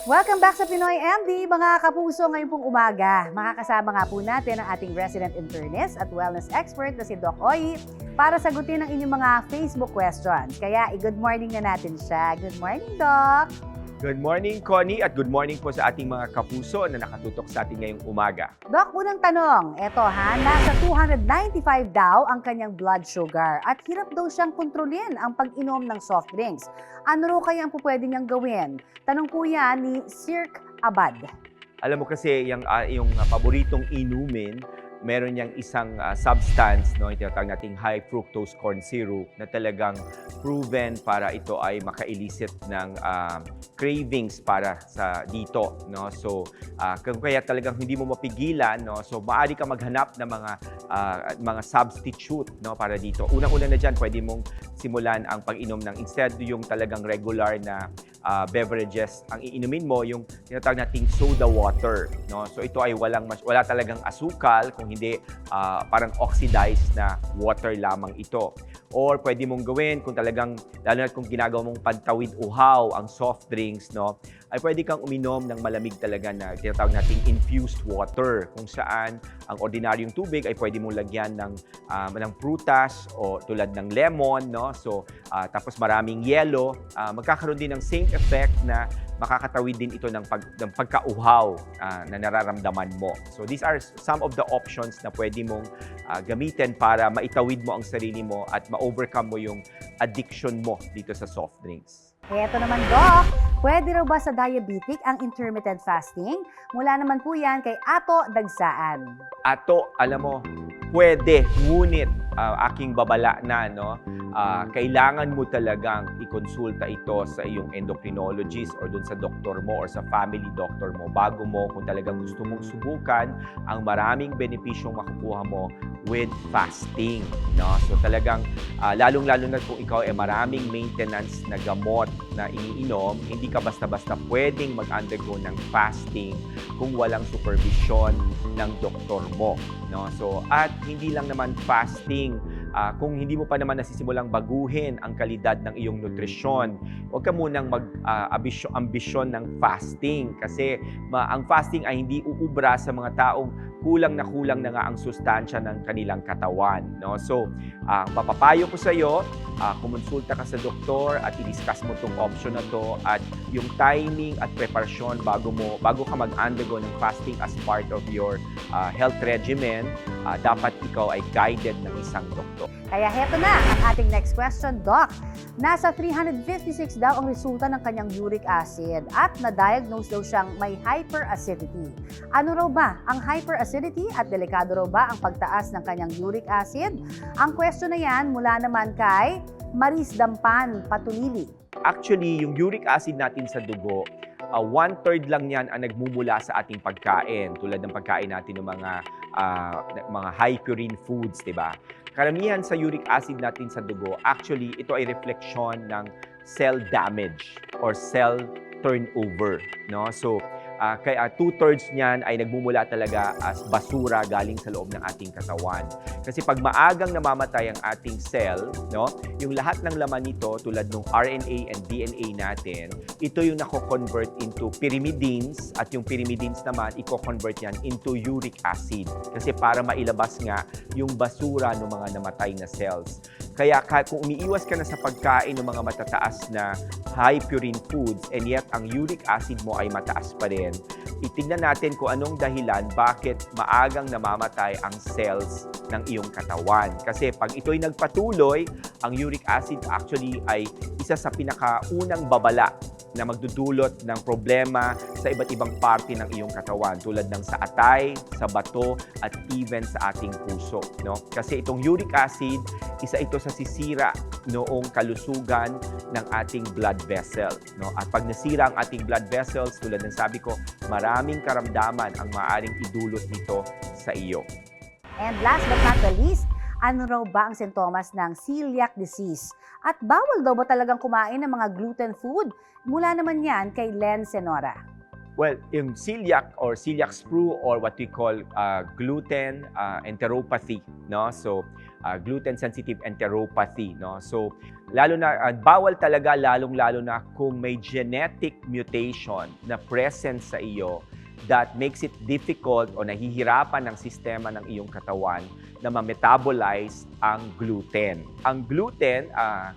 Welcome back sa Pinoy MD, mga kapuso ngayong pong umaga. Makakasama nga po natin ang ating resident internist at wellness expert na si Doc Oyi para sagutin ang inyong mga Facebook questions. Kaya i-good morning na natin siya. Good morning, Doc! Good morning, Connie, at good morning po sa ating mga kapuso na nakatutok sa atin ngayong umaga. Doc, unang tanong. Eto ha, nasa 295 daw ang kanyang blood sugar at hirap daw siyang kontrolin ang pag-inom ng soft drinks. Ano raw kaya ang pwede niyang gawin? Tanong po yan ni Sirk Abad. Alam mo kasi yung paboritong inumin, meron niyang isang substance, no, yung tinatawag nating high fructose corn syrup na talagang proven para ito ay maka-elicit ng cravings para sa dito, no. So kaya talagang hindi mo mapigilan, no. So maaari ka maghanap ng mga substitute, no, para dito. Unang-una na diyan, pwede mong simulan ang pag-inom ng instead yung talagang regular na beverages, ang iinumin mo yung tinatawag nating soda water, no. So ito ay wala talagang asukal, kung hindi parang oxidized na water lamang ito. Or pwede mong gawin kung talagang, lalo na kung ginagawa mong pantawid uhaw ang soft drinks, no, ay pwede kang uminom ng malamig talaga na tinatawag nating infused water, kung saan ang ordinaryong tubig ay pwede mong lagyan ng prutas o tulad ng lemon, no. So tapos maraming yelo, magkakaroon din ng same effect na makakatawid din ito ng pagkauhaw na nararamdaman mo. So these are some of the options na pwede mong gamitin para maitawid mo ang sarili mo at ma-overcome mo yung addiction mo dito sa soft drinks. Eto naman, Doc, pwede raw ba sa diabetic ang intermittent fasting? Mula naman po yan kay Ato Dagsaan. Ato, alam mo, pwede, ngunit aking babala na, no, kailangan mo talagang ikonsulta ito sa iyong endocrinologist or dun sa doktor mo or sa family doctor mo bago mo, kung talagang gusto mong subukan ang maraming benepisyong makukuha mo with fasting, no. So talagang lalong-lalo na kung ikaw ay maraming maintenance na gamot na iniinom, hindi ka basta-basta pwedeng mag-undergo ng fasting kung walang supervision ng doktor mo, no. So at hindi lang naman fasting, kung hindi mo pa naman nasisimulang baguhin ang kalidad ng iyong nutrisyon, huwag ka munang ambisyon ng fasting kasi ang fasting ay hindi uubra sa mga taong kulang na nga ang sustansya ng kanilang katawan, no. So papapayo ko sa iyo, kumonsulta ka sa doktor at i-discuss mo tong option na to at yung timing at preparasyon bago ka mag-undergo ng fasting as part of your health regimen, dapat ikaw ay guided ng isang doktor. Kaya heto na ang ating next question, Doc. Nasa 356 daw ang resulta ng kanyang uric acid at na-diagnose daw siyang may hyperacidity. Ano raw ba ang hyperacidity at delikado raw ba ang pagtaas ng kanyang uric acid? Ang question na yan mula naman kay Maris Dampan Patulili. Actually, yung uric acid natin sa dugo, 1/3 lang yan ang nagmumula sa ating pagkain, tulad ng pagkain natin ng mga high purine foods, di ba? Karamihan sa uric acid natin sa dugo, actually, ito ay refleksyon ng cell damage or cell turnover, no? So, kaya 2/3 niyan ay nagmumula talaga as basura galing sa loob ng ating katawan. Kasi pag maagang namamatay ang ating cell, no, yung lahat ng laman nito tulad ng RNA and DNA natin, ito yung nako-convert into pyrimidines at yung pyrimidines naman i-convert yan into uric acid. Kasi para mailabas nga yung basura ng mga namatay na cells. Kaya kung umiiwas ka na sa pagkain ng mga matataas na high purine foods and yet ang uric acid mo ay mataas pa rin, itignan natin kung anong dahilan bakit maagang namamatay ang cells ng iyong katawan. Kasi pag ito'y nagpatuloy, ang uric acid actually ay isa sa pinakaunang babala na magdudulot ng problema sa iba't ibang parte ng iyong katawan tulad ng sa atay, sa bato at even sa ating puso, no? Kasi itong uric acid, isa ito sa sisira noong kalusugan ng ating blood vessel, no? At pag nasira ang ating blood vessels, tulad ng sabi ko, maraming karamdaman ang maaaring idulot nito sa iyo. And last but not the least, ano raw ba ang sintomas ng celiac disease? At bawal daw ba talagang kumain ng mga gluten food? Mula naman yan kay Len Senora. Well, yung celiac or celiac sprue or what we call gluten enteropathy, no? So, gluten sensitive enteropathy, no? So, lalo na bawal talaga lalong-lalo na kung may genetic mutation na present sa iyo that makes it difficult o nahihirapan ng sistema ng iyong katawan na ma-metabolize ang gluten. Ang gluten,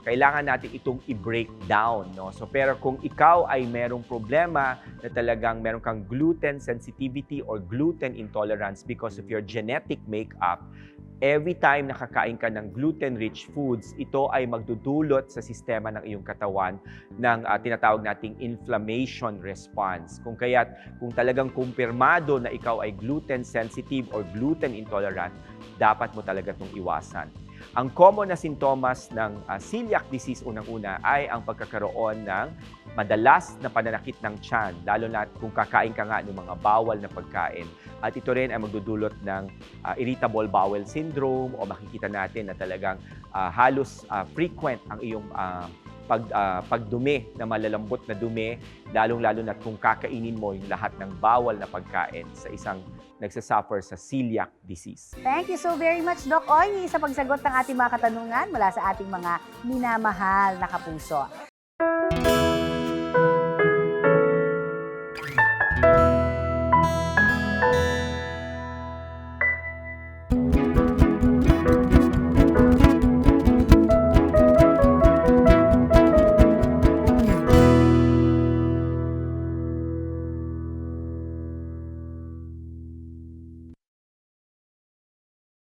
kailangan natin itong i-break down, no? So, pero kung ikaw ay merong problema na talagang meron kang gluten sensitivity or gluten intolerance because of your genetic makeup, every time nakakain ka ng gluten-rich foods, ito ay magdudulot sa sistema ng iyong katawan ng tinatawag nating inflammation response. Kung talagang kumpirmado na ikaw ay gluten sensitive or gluten intolerant, dapat mo talaga itong iwasan. Ang common na sintomas ng celiac disease unang-una ay ang pagkakaroon ng madalas na pananakit ng tiyan, lalo na kung kakain ka nga ng mga bawal na pagkain. At ito rin ay magdudulot ng irritable bowel syndrome o makikita natin na talagang halos frequent ang iyong pagdumi na malalambot na dumi, lalong-lalo na kung kakainin mo yung lahat ng bawal na pagkain sa isang nagsasuffer sa celiac disease. Thank you so very much, Doc Oy, sa pagsagot ng ating mga katanungan mula sa ating mga minamahal na kapuso.